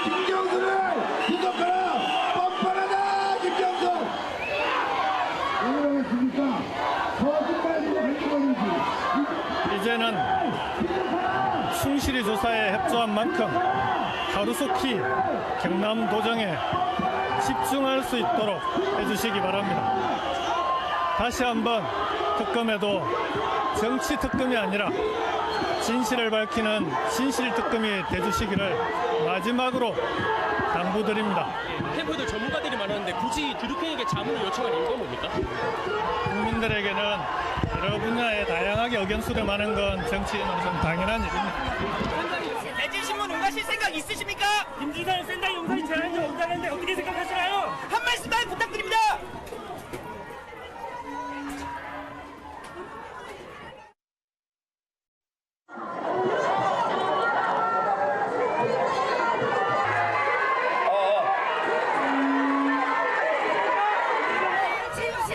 김경수를 구속하라! 뻔뻔하다! 김경수! 왜 그러겠습니까? 거짓말이고 행동이지. 이제는 충실히 조사에 협조한 만큼 하루속히 경남도정에 집중할 수 있도록 해주시기 바랍니다. 다시 한번 특검에도 정치 특검이 아니라 진실을 밝히는 진실 특검이 돼주시기를 마지막으로 당부드립니다. 캠프들 전문가들이 많았는데 굳이 드루킹에게 자문을 요청한 이유가 뭡니까? 국민들에게는 여러 분야에 다양하게 의견 수렴하는 건 정치인으로서는 당연한 일입니다. 대질신문 응하실 생각 있으십니까? 김지선 센터 용산이 제안이 없다는데 어떻게 생각하시나요? 한 말씀만 부탁드립니다.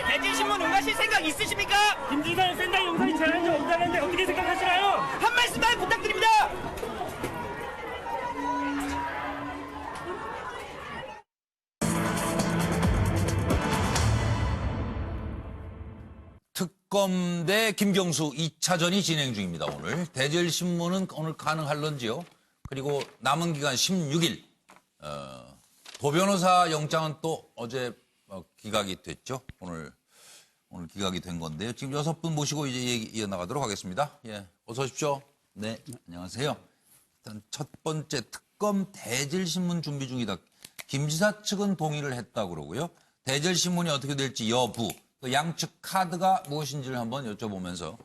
대질신문 응하실 생각 있으십니까? 김지선 센터 용산이 제안이 없다는데 어떻게 생각하시나요? 한 말씀만 부탁드립니다. 특검 대 김경수 2차전이 진행 중입니다. 오늘 대질신문은 오늘 가능할런지요. 그리고 남은 기간 16일 도변호사 영장은 또 어제 기각이 됐죠. 오늘 기각이 된 건데요. 지금 6분 모시고 이제 얘기 이어나가도록 하겠습니다. 예, 어서 오십시오. 네, 안녕하세요. 일단 첫 번째 특검 대질신문 준비 중이다. 김 지사 측은 동의를 했다고 그러고요. 대질신문이 어떻게 될지 여부, 또 양측 카드가 무엇인지를 한번 여쭤보면서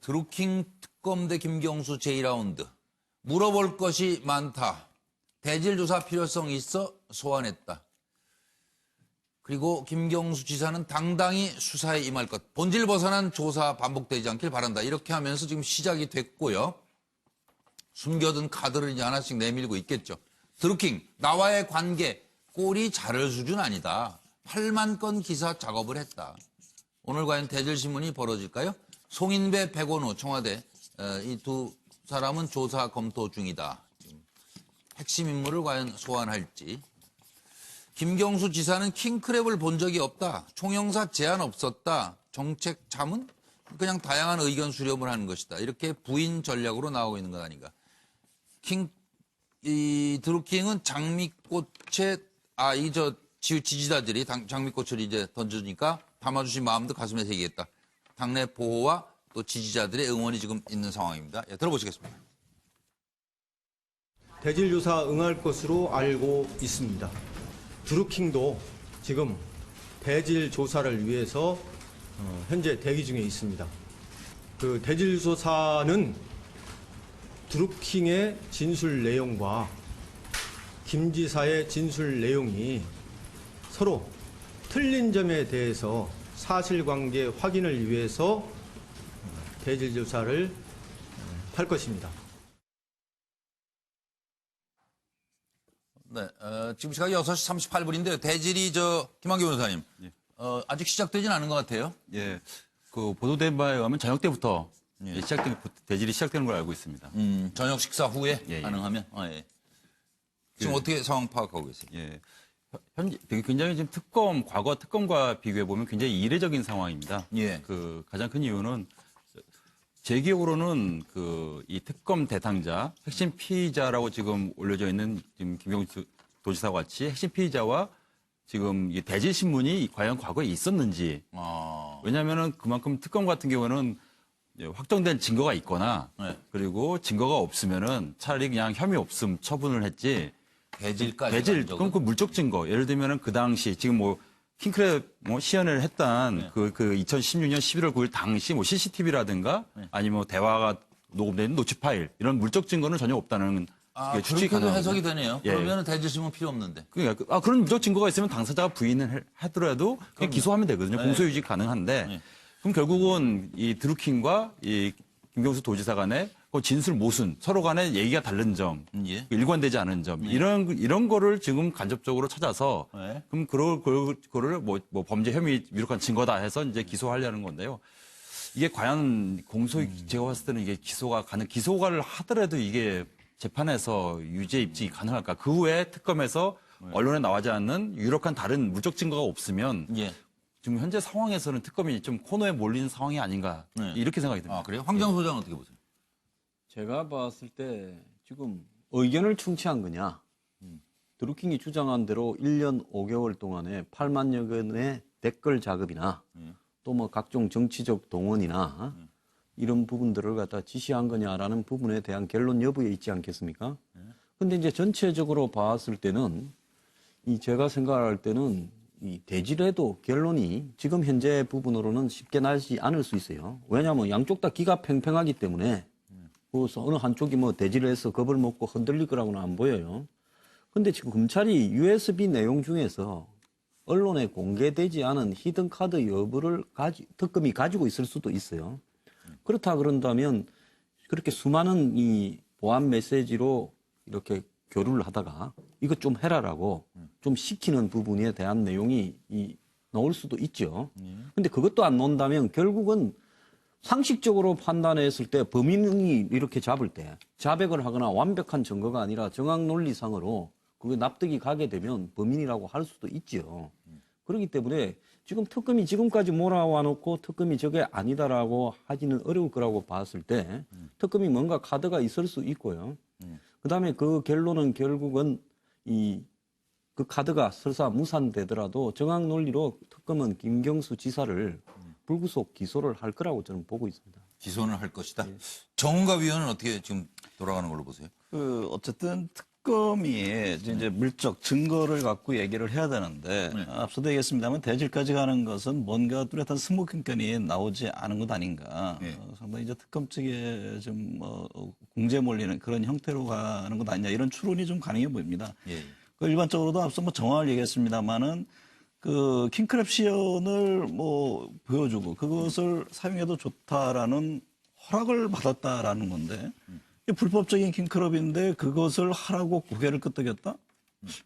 드루킹 특검 대 김경수 제2라운드 물어볼 것이 많다. 대질조사 필요성 있어 소환했다. 그리고 김경수 지사는 당당히 수사에 임할 것. 본질 벗어난 조사 반복되지 않길 바란다. 이렇게 하면서 지금 시작이 됐고요. 숨겨둔 카드를 이제 하나씩 내밀고 있겠죠. 드루킹, 나와의 관계, 꼴이 자를 수준 아니다. 8만 건 기사 작업을 했다. 오늘 과연 대질신문이 벌어질까요? 송인배, 백원호, 청와대 이 두 사람은 조사 검토 중이다. 핵심 인물을 과연 소환할지. 김경수 지사는 킹크랩을 본 적이 없다. 총영사 제안 없었다. 정책 자문? 그냥 다양한 의견 수렴을 하는 것이다. 이렇게 부인 전략으로 나오고 있는 것 아닌가. 이 드루킹은 장미꽃에 지지자들이 장미꽃을 이제 던져주니까 담아주신 마음도 가슴에 새기겠다. 당내 보호와 또 지지자들의 응원이 지금 있는 상황입니다. 예, 들어보시겠습니다. 대질 조사 응할 것으로 알고 있습니다. 드루킹도 지금 대질 조사를 위해서 현재 대기 중에 있습니다. 그 대질 조사는 드루킹의 진술 내용과 김 지사의 진술 내용이 서로 틀린 점에 대해서 사실관계 확인을 위해서 대질 조사를 할 것입니다. 네, 지금 시각이 6시 38분인데요. 대질이 김한규 변호사님, 예. 아직 시작되진 않은 것 같아요. 예, 그 보도된 바에 의하면 저녁 때부터 대질이 시작되는 걸 알고 있습니다. 저녁 식사 후에 예, 예. 가능하면. 예. 지금 어떻게 상황 파악하고 계세요? 예, 현재 굉장히 지금 과거 특검과 비교해 보면 굉장히 이례적인 상황입니다. 예. 그 가장 큰 이유는 제 기억으로는 이 특검 대상자, 핵심 피의자라고 지금 올려져 있는 지금 김경수 도지사와 같이 핵심 피의자와 지금 이 대질 신문이 과연 과거에 있었는지. 왜냐하면은 그만큼 특검 같은 경우는 확정된 증거가 있거나 네. 그리고 증거가 없으면은 차라리 그냥 혐의 없음 처분을 했지. 대질 그럼 그 물적 증거. 예를 들면은 그 당시 지금 킹크랩 시연을 했던 네. 그 2016년 11월 9일 당시 CCTV라든가 네. 아니면 대화가 녹음된 노치 파일 이런 물적 증거는 전혀 없다는 추측이 그렇게도 가능합니다. 해석이 되네요. 예. 그러면 대질신문 필요 없는데. 그러니까 그런 물적 증거가 있으면 당사자가 부인을 하더라도 그냥 기소하면 되거든요. 네. 공소유지 가능한데 네. 그럼 결국은 이 드루킹과 이 김경수 도지사 간에 그 진술 모순 서로 간에 얘기가 다른 점, 예. 일관되지 않은 점 이런 거를 지금 간접적으로 찾아서 네. 그럼 그거를 뭐 범죄 혐의 위력한 증거다 해서 이제 기소하려는 건데요. 이게 과연 제가 봤을 때는 이게 기소가 하더라도 이게 재판에서 유죄 입증이 가능할까? 그 후에 특검에서 언론에 나오지 않는 유력한 다른 무적 증거가 없으면 예. 지금 현재 상황에서는 특검이 좀 코너에 몰리는 상황이 아닌가 네. 이렇게 생각이 듭니다. 아, 그래요? 황정 소장은 어떻게 보세요? 제가 봤을 때 지금 의견을 충치한 거냐. 드루킹이 주장한 대로 1년 5개월 동안에 8만여 건의 댓글 작업이나 또 뭐 각종 정치적 동원이나 이런 부분들을 갖다 지시한 거냐라는 부분에 대한 결론 여부에 있지 않겠습니까? 근데 이제 전체적으로 봤을 때는 제가 생각할 때는 이 대질에도 결론이 지금 현재 부분으로는 쉽게 나지 않을 수 있어요. 왜냐하면 양쪽 다 기가 팽팽하기 때문에 그래서 어느 한쪽이 뭐 대질해서 겁을 먹고 흔들릴 거라고는 안 보여요. 근데 지금 검찰이 USB 내용 중에서 언론에 공개되지 않은 히든 카드 여부를 특검이 가지고 있을 수도 있어요. 그렇다 그런다면 그렇게 수많은 이 보안 메시지로 이렇게 교류를 하다가 이것 좀 해라라고 좀 시키는 부분에 대한 내용이 나올 수도 있죠. 근데 그것도 안 나온다면 결국은 상식적으로 판단했을 때 범인이 이렇게 잡을 때 자백을 하거나 완벽한 증거가 아니라 정황 논리상으로 그게 납득이 가게 되면 범인이라고 할 수도 있죠. 그렇기 때문에 지금 특검이 지금까지 몰아와 놓고 특검이 저게 아니다라고 하기는 어려울 거라고 봤을 때 특검이 뭔가 카드가 있을 수 있고요. 그다음에 그 결론은 결국은 그 카드가 설사 무산되더라도 정황 논리로 특검은 김경수 지사를 불구속 기소를 할 거라고 저는 보고 있습니다. 기소는 할 것이다. 정은가 위원은 어떻게 지금 돌아가는 걸로 보세요? 어쨌든 특검이 이제 물적 증거를 갖고 얘기를 해야 되는데 앞서도 얘기했습니다만 대질까지 가는 것은 뭔가 뚜렷한 스모킹건이 나오지 않은 것 아닌가. 상당히 이제 특검 측에 좀 공제 몰리는 그런 형태로 가는 것 아니냐 이런 추론이 좀 가능해 보입니다. 그 일반적으로도 앞서 뭐 정황을 얘기했습니다만은 그 킹크랩 시연을 뭐 보여주고 그것을 사용해도 좋다라는 허락을 받았다라는 건데 불법적인 킹크랩인데 그것을 하라고 고개를 끄덕였다?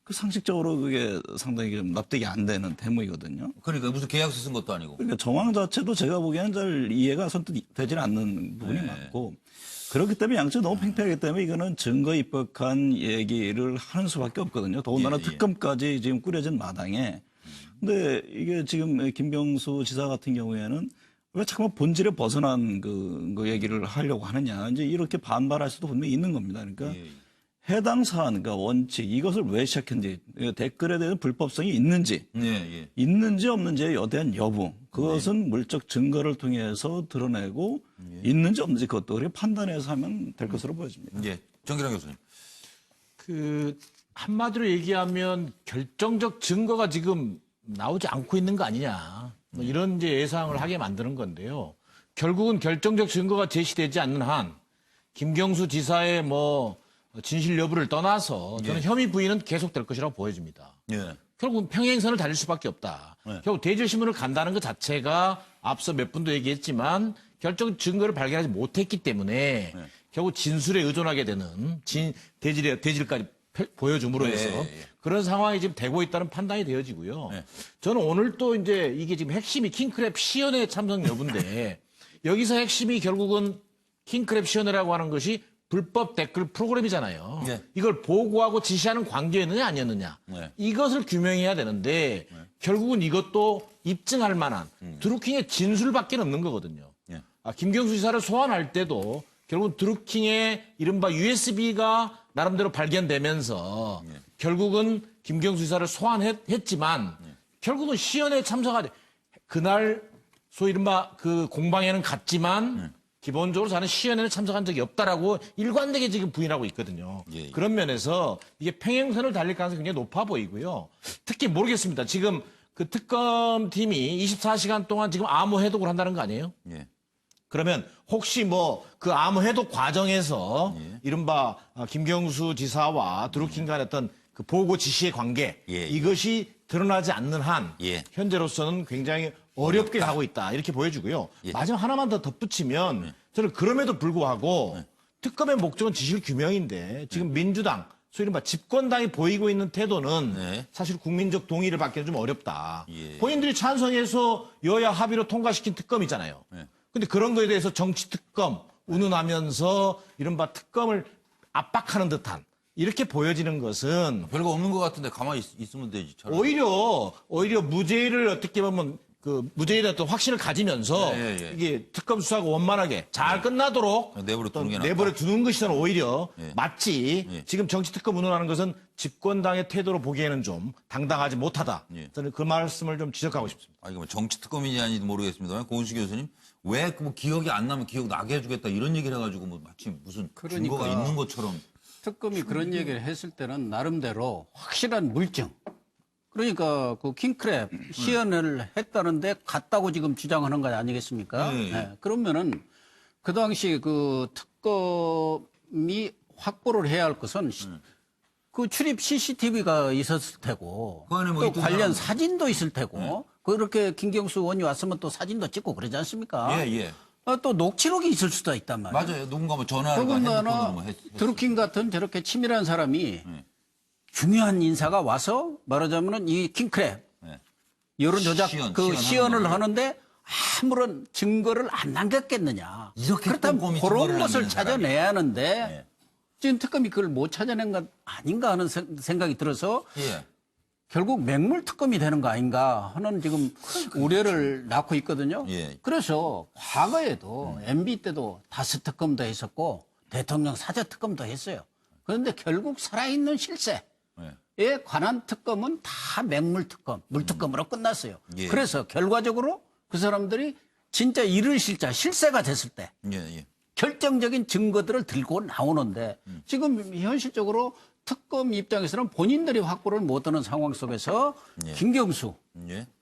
그 상식적으로 그게 상당히 좀 납득이 안 되는 대목이거든요. 그러니까 무슨 계약서 쓴 것도 아니고. 그러니까 정황 자체도 제가 보기에는 잘 이해가 선뜻 되질 않는 부분이 많고 그렇기 때문에 양측이 너무 팽팽하기 때문에 이거는 증거 입법한 얘기를 하는 수밖에 없거든요. 더군다나 특검까지 지금 꾸려진 마당에 근데 이게 지금 김경수 지사 같은 경우에는 왜 자꾸만 본질에 벗어난 그 얘기를 하려고 하느냐. 이제 이렇게 반발할 수도 분명히 있는 겁니다. 그러니까 해당 사안, 그러니까 원칙, 이것을 왜 시작했는지, 댓글에 대한 불법성이 있는지, 있는지 없는지에 대한 여부, 그것은 물적 증거를 통해서 드러내고 있는지 없는지 그것도 그렇게 판단해서 하면 될 것으로 보여집니다. 정기랑 교수님. 한마디로 얘기하면 결정적 증거가 지금 나오지 않고 있는 거 아니냐. 뭐 이런 이제 예상을 하게 만드는 건데요. 결국은 결정적 증거가 제시되지 않는 한 김경수 지사의 뭐 진실 여부를 떠나서 저는 혐의 부인은 계속될 것이라고 보여집니다. 결국은 평행선을 달릴 수밖에 없다. 결국 대질신문을 간다는 것 자체가 앞서 몇 분도 얘기했지만 결정 증거를 발견하지 못했기 때문에 결국 진술에 의존하게 되는 대질까지 보여줌으로 해서 그런 상황이 지금 되고 있다는 판단이 되어지고요. 저는 오늘 또 이제 이게 지금 핵심이 킹크랩 시연회 참석 여부인데 여기서 핵심이 결국은 킹크랩 시연회라고 하는 것이 불법 댓글 프로그램이잖아요. 이걸 보고하고 지시하는 관계였느냐 아니었느냐. 이것을 규명해야 되는데 결국은 이것도 입증할 만한 드루킹의 진술밖에 없는 거거든요. 김경수 지사를 소환할 때도 결국은 드루킹의 이른바 USB가 나름대로 발견되면서 결국은 김경수 지사를 소환했지만 결국은 시연회에 참석하되 그날 소위 이른바 그 공방에는 갔지만 기본적으로 저는 시연회는 참석한 적이 없다라고 일관되게 지금 부인하고 있거든요. 그런 면에서 이게 평행선을 달릴 가능성이 굉장히 높아 보이고요. 특히 모르겠습니다. 지금 그 특검팀이 24시간 동안 지금 암호 해독을 한다는 거 아니에요? 그러면 혹시 뭐 그 암호 해독 과정에서 이른바 김경수 지사와 드루킹 간의 어떤 그 보고 지시의 관계 이것이 드러나지 않는 한 현재로서는 굉장히 어렵게 가고 있다 이렇게 보여주고요. 마지막 하나만 더 덧붙이면 저는 그럼에도 불구하고 특검의 목적은 진실 규명인데 지금 민주당 소위 이른바 집권당이 보이고 있는 태도는 사실 국민적 동의를 받기는 좀 어렵다. 본인들이 찬성해서 여야 합의로 통과시킨 특검이잖아요. 근데 그런 거에 대해서 정치 특검 운운하면서 이른바 특검을 압박하는 듯한 이렇게 보여지는 것은 별거 없는 것 같은데 가만히 있으면 되지. 차라리. 오히려 무죄를 어떻게 보면 그 무죄에 대한 또 확신을 가지면서 이게 특검 수사가 원만하게 잘 끝나도록 내버려 두는 것이 저는 오히려 맞지. 지금 정치 특검 운운하는 것은 집권당의 태도로 보기에는 좀 당당하지 못하다. 저는 그 말씀을 좀 지적하고 싶습니다. 이거 뭐 정치 특검인지 아닌지 모르겠습니다만 고은식 교수님 왜 뭐 기억이 안 나면 기억 나게 해주겠다 이런 얘기를 해가지고 뭐 마치 무슨 증거가 있는 것처럼. 특검이 그런 얘기를 했을 때는 나름대로 확실한 물증. 그러니까 그 킹크랩 시연을 했다는데 갔다고 지금 주장하는 거 아니겠습니까? 네. 그러면은 그 당시 그 특검이 확보를 해야 할 것은 그 출입 CCTV가 있었을 테고 또 관련 사진도 있을 테고 그렇게 김경수 의원이 왔으면 또 사진도 찍고 그러지 않습니까? 또 녹취록이 있을 수도 있단 말이에요. 맞아요. 누군가 뭐 전화를 더군다나 드루킹 같은 저렇게 치밀한 사람이 중요한 인사가 와서 말하자면은 이 킹크랩 여론 조작 시연을 하는데 아무런 증거를 안 남겼겠느냐. 그렇다면 그런 것을 찾아내야 하는데 지금 특검이 그걸 못 찾아낸 것 아닌가 하는 생각이 들어서 결국 맹물 특검이 되는 거 아닌가 하는 지금 우려를 낳고 있거든요. 그래서 과거에도 MB 때도 다스 특검도 했었고 대통령 사저 특검도 했어요. 그런데 결국 살아있는 실세에 관한 특검은 다 맹물 특검, 물특검으로 끝났어요. 그래서 결과적으로 그 사람들이 진짜 일을 실세가 됐을 때 결정적인 증거들을 들고 나오는데 지금 현실적으로 특검 입장에서는 본인들이 확보를 못하는 상황 속에서 김경수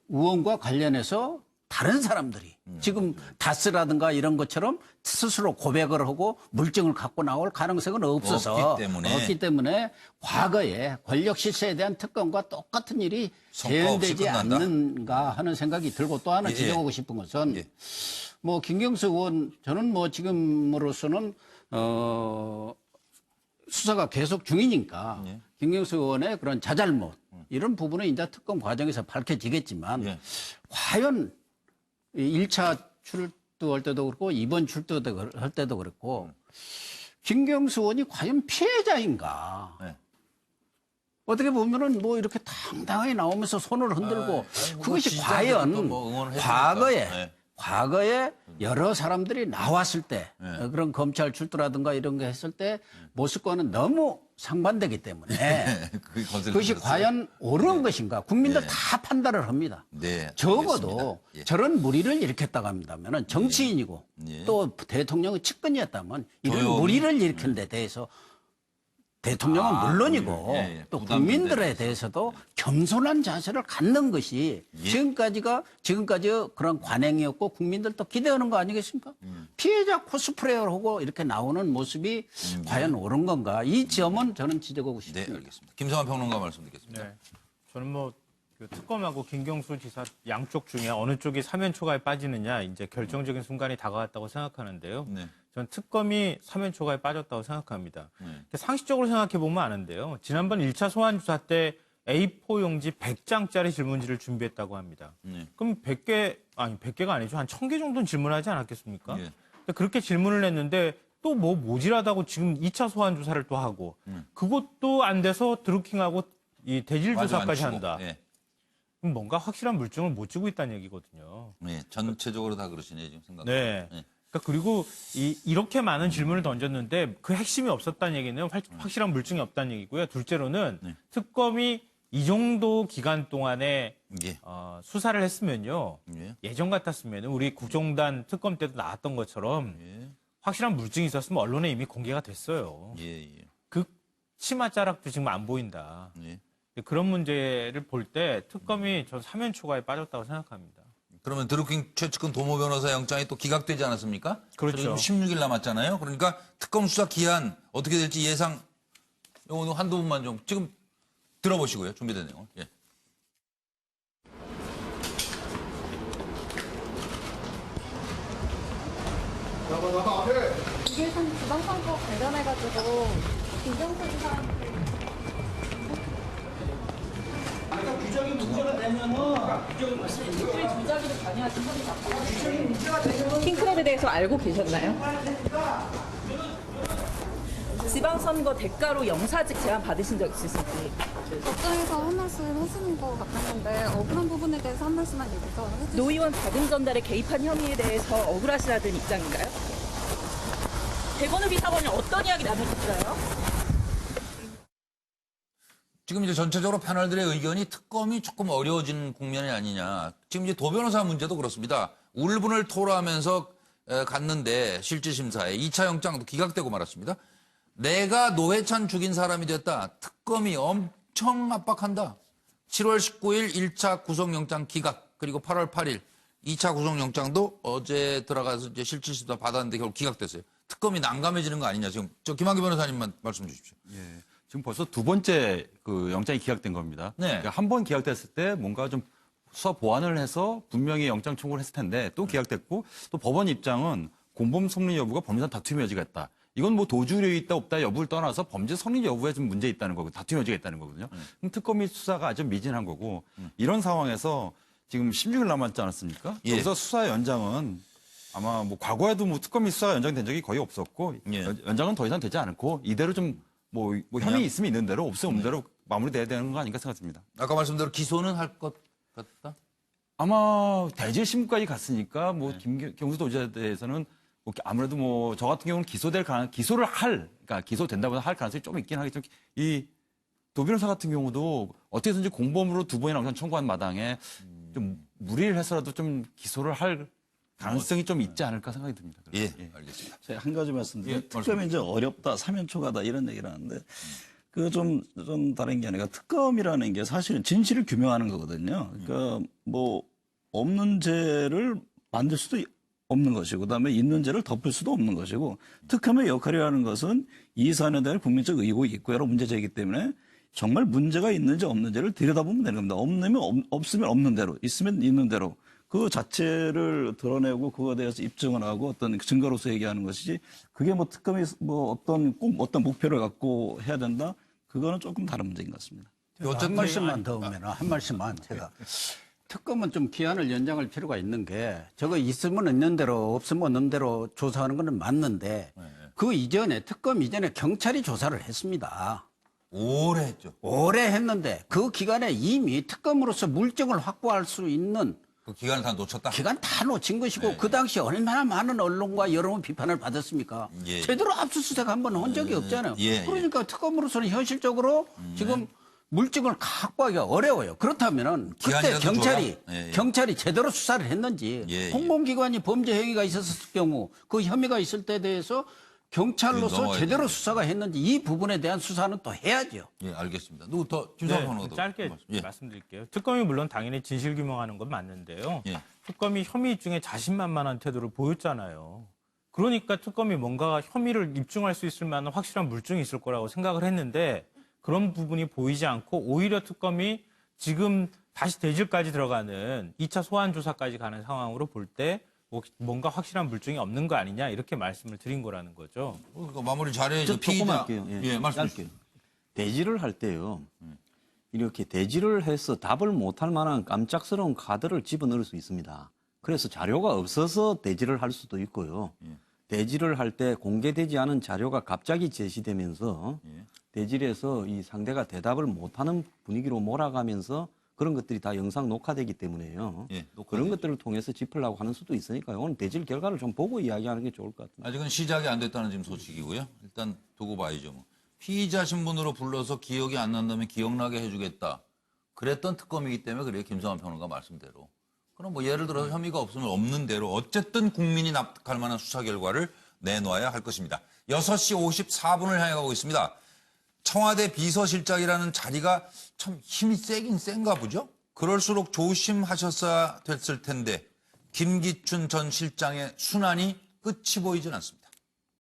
의원과 관련해서 다른 사람들이 지금 다스라든가 이런 것처럼 스스로 고백을 하고 물증을 갖고 나올 가능성은 없기 때문에 과거에 권력 실세에 대한 특검과 똑같은 일이 재현되지 않는가 하는 생각이 들고 또 하나 지적하고 싶은 것은 뭐 김경수 의원 저는 뭐 지금으로서는 수사가 계속 중이니까 김경수 의원의 그런 자잘못 이런 부분은 이제 특검 과정에서 밝혀지겠지만 과연 1차 출두할 때도 그렇고 이번 출두할 때도 그렇고 김경수 의원이 과연 피해자인가? 어떻게 보면은 뭐 이렇게 당당하게 나오면서 손을 흔들고 그것이 과연 과거에 여러 사람들이 나왔을 때 그런 검찰 출두라든가 이런 거 했을 때 모습과는 너무 상반되기 때문에 그것이 과연 옳은 것인가 국민들 다 판단을 합니다. 적어도 저런 무리를 일으켰다고 합니다면 정치인이고 또 대통령의 측근이었다면 이런 무리를 일으킨 데 대해서 대통령은 물론이고 또 국민들에 대해서도 겸손한 자세를 갖는 것이 지금까지 그런 관행이었고 국민들도 기대하는 거 아니겠습니까? 피해자 코스프레를 하고 이렇게 나오는 모습이 과연 옳은 건가? 이 점은 저는 지적하고 싶습니다. 네, 알겠습니다. 김성환 평론가 말씀 듣겠습니다. 네, 저는 뭐 그 특검하고 김경수 지사 양쪽 중에 어느 쪽이 사면 초과에 빠지느냐 이제 결정적인 순간이 다가왔다고 생각하는데요. 전 특검이 사면 초과에 빠졌다고 생각합니다. 상식적으로 생각해 보면 아는데요. 지난번 1차 소환 조사 때 A4 용지 100장짜리 질문지를 준비했다고 합니다. 그럼 100개가 아니죠. 한 1000개 정도는 질문하지 않았겠습니까? 그렇게 질문을 했는데 또 뭐 모질하다고 지금 2차 소환 조사를 또 하고 그것도 안 돼서 드루킹하고 이 대질 조사까지 한다. 그럼 뭔가 확실한 물증을 못 주고 있다는 얘기거든요. 전체적으로 다 그러시네요, 지금 생각. 그러니까 그리고 이렇게 많은 질문을 던졌는데 그 핵심이 없었다는 얘기는 확실한 물증이 없다는 얘기고요. 둘째로는 특검이 이 정도 기간 동안에 수사를 했으면요. 예전 같았으면 우리 국정단 특검 때도 나왔던 것처럼 확실한 물증이 있었으면 언론에 이미 공개가 됐어요. 그 치마 자락도 지금 안 보인다. 그런 문제를 볼 때 특검이 전 사면 초과에 빠졌다고 생각합니다. 그러면 드루킹 최측근 도모 변호사 영장이 또 기각되지 않았습니까? 그렇죠. 16일 남았잖아요. 그러니까 특검 수사 기한 어떻게 될지 예상 오늘 한두 분만 좀 지금 들어보시고요. 준비된 내용. 이게 지방선거 관련해가지고 김경수 지사한테 규정이 문제가 되면은 규정이 조작이 가능하신 규정이 문제가 되면 킹크랩에 대해서 알고 계셨나요? 지방선거 대가로 영사직 제안 받으신 적 있으신지. 법정에서 한 말씀 해주는 것 같았는데 억울한 부분에 대해서 한 말씀만 여기서 해주시죠. 노 의원 자금 전달에 개입한 혐의에 대해서 억울하시다는 입장인가요? 대건우 비서관이 어떤 이야기 나누셨어요? 지금 이제 전체적으로 패널들의 의견이 특검이 조금 어려워진 국면이 아니냐. 지금 이제 도 변호사 문제도 그렇습니다. 울분을 토로하면서 갔는데 실질심사에 2차 영장도 기각되고 말았습니다. 내가 노회찬 죽인 사람이 됐다. 특검이 엄청 압박한다. 7월 19일 1차 구속영장 기각, 그리고 8월 8일 2차 구속영장도 어제 들어가서 이제 실질심사 받았는데 결국 기각됐어요. 특검이 난감해지는 거 아니냐. 지금 저 김한기 변호사님만 말씀 주십시오. 예. 지금 벌써 두 번째 그 영장이 기각된 겁니다. 네. 그러니까 한 번 기각됐을 때 뭔가 좀 수사 보완을 해서 분명히 영장 청구를 했을 텐데 또 기각됐고 또 법원 입장은 공범 성립 여부가 범죄상 다툼 여지가 있다. 이건 뭐 도주력이 있다 없다 여부를 떠나서 범죄 성립 여부에 좀 문제 있다는 거고 다툼 여지가 있다는 거거든요. 그럼 특검이 수사가 아주 미진한 거고 이런 상황에서 지금 16일 남았지 않았습니까? 예. 여기서 수사 연장은 아마 뭐 과거에도 뭐 특검이 수사 연장된 적이 거의 없었고 연장은 더 이상 되지 않고 이대로 좀 뭐 혐의 있으면 있는 대로 없으면 없는 대로 마무리돼야 되는 거 아닌가 생각합니다. 아까 말씀대로 기소는 할 것 같다? 아마 대질 신문까지 갔으니까 뭐 김경수 도지사에 대해서는 뭐 아무래도 뭐 저 같은 경우는 기소를 그러니까 기소된다고 할 가능성이 좀 있긴 하겠지만 이 도 변호사 같은 경우도 어떻게든지 공범으로 두 번이나 영장 청구한 마당에 좀 무리를 해서라도 좀 기소를 할 가능성이 좀 있지 않을까 생각이 듭니다. 예, 알겠습니다. 제가 한 가지 말씀드리면 특검이 이제 어렵다, 사면초가다 이런 얘기를 하는데 그 좀 다른 게 아니라 특검이라는 게 사실은 진실을 규명하는 거거든요. 그러니까 뭐 없는 죄를 만들 수도 없는 것이고 그다음에 있는 죄를 덮을 수도 없는 것이고 특검의 역할이라는 것은 이 사안에 대한 국민적 의혹이 있고 여러 문제제이기 때문에 정말 문제가 있는지 없는지를 들여다보면 되는 겁니다. 없으면 없는 대로, 있으면 있는 대로 그 자체를 드러내고 그거에 대해서 입증을 하고 어떤 증거로서 얘기하는 것이지 그게 뭐 특검이 뭐 꼭 어떤 목표를 갖고 해야 된다 그거는 조금 다른 문제인 것 같습니다. 한 말씀만 더 오면 한 말씀만 제가 특검은 좀 기한을 연장할 필요가 있는 게 저거 있으면 있는 대로 없으면 없는 대로 조사하는 거는 맞는데 그 이전에 특검 이전에 경찰이 조사를 했습니다. 오래 했죠. 오래 했는데 그 기간에 이미 특검으로서 물증을 확보할 수 있는 그 기간을 다 놓쳤다? 기간 다 놓친 것이고 그 당시 얼마나 많은 언론과 여론 비판을 받았습니까? 예. 제대로 압수수색 한 번 한 적이 없잖아요. 예. 그러니까 특검으로서는 현실적으로 지금 물증을 확보하기가 어려워요. 그렇다면은 그때 경찰이 제대로 수사를 했는지 공공기관이 범죄 행위가 있었을 경우 그 혐의가 있을 때에 대해서 경찰로서 제대로 수사가 했는지 이 부분에 대한 수사는 또 해야죠. 예, 알겠습니다. 누구 더 김상훈 짧게 말씀드릴게요. 특검이 물론 당연히 진실 규명하는 건 맞는데요. 특검이 혐의 중에 자신만만한 태도를 보였잖아요. 그러니까 특검이 뭔가 혐의를 입증할 수 있을 만한 확실한 물증이 있을 거라고 생각을 했는데 그런 부분이 보이지 않고 오히려 특검이 지금 다시 대질까지 들어가는 2차 소환 조사까지 가는 상황으로 볼 때 뭔가 확실한 물증이 없는 거 아니냐 이렇게 말씀을 드린 거라는 거죠. 그러니까 마무리 잘해야죠. 조금 할게요. 예, 말씀하세요. 대질을 할 때요. 이렇게 대질을 해서 답을 못할 만한 깜짝스러운 카드를 집어넣을 수 있습니다. 그래서 자료가 없어서 대질을 할 수도 있고요. 대질을 할 때 공개되지 않은 자료가 갑자기 제시되면서 대질에서 이 상대가 대답을 못하는 분위기로 몰아가면서 그런 것들이 다 영상 녹화되기 때문에요. 그런 것들을 통해서 짚으려고 하는 수도 있으니까요. 오늘 대질 결과를 좀 보고 이야기하는 게 좋을 것 같습니다. 아직은 시작이 안 됐다는 지금 소식이고요. 일단 두고 봐야죠. 뭐. 피의자 신분으로 불러서 기억이 안 난다면 기억나게 해주겠다. 그랬던 특검이기 때문에 그래요. 김성환 평론가 말씀대로. 그럼 뭐 예를 들어서 혐의가 없으면 없는 대로 어쨌든 국민이 납득할 만한 수사 결과를 내놓아야 할 것입니다. 6시 54분을 향해 가고 있습니다. 청와대 비서실장이라는 자리가 참 힘이 세긴 센가 보죠? 그럴수록 조심하셨어야 됐을 텐데 김기춘 전 실장의 순환이 끝이 보이진 않습니다.